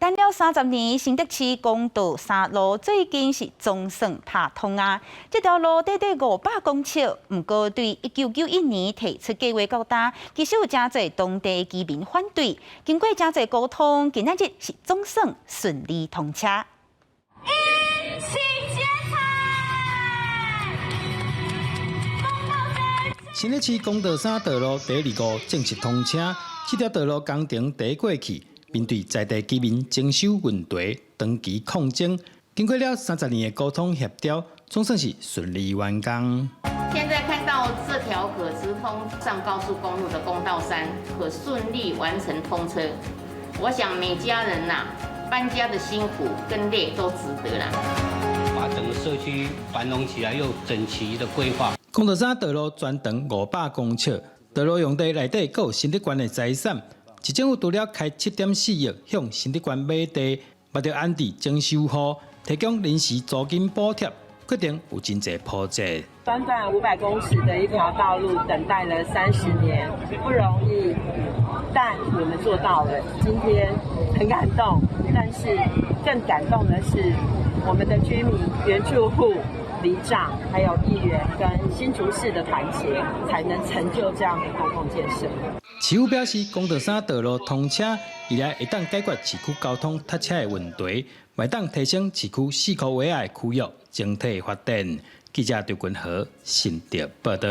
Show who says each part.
Speaker 1: 等了30年，新德市公道3路最近是总算拍通啊！这条路短短500公尺，不过对1991年提出计划到大，其实有真侪当地居民反对。经过真侪沟通，今仔日是总算顺利通车。
Speaker 2: 一起接彩！
Speaker 3: 新德市公道3道路第2号正式通车，这条道路工程第一过去。 面对在地居民征收问题、长期抗争，经过了30年的沟通协调，总算是顺利完工。
Speaker 4: 现在看到这条可直通上高速公路的公道3可顺利完成通车，我想每家人搬家的辛苦跟累都值得啦。
Speaker 5: 把整个社区繁荣起来，又整齐的规划。
Speaker 3: 公道3道路全长500公尺，道路用地内底还有新德县的财产。 市政府除了开7.4亿向新德县买地，也着按地征收户提供临时租金补贴，决定有真侪波折。
Speaker 6: 短短500公尺的一条道路，等待了30年，不容易，但我们做到了。今天很感动，但是更感动的是我们的居民、原住户、里长，还有议员跟新竹市的团结，才能成就这样的公共建设。
Speaker 3: 市府表示，公道3道路通车，未来会当解决市区交通塞车的问题，会当提升市区4区以外的区域整体发展。记者刘君豪，新竹报道。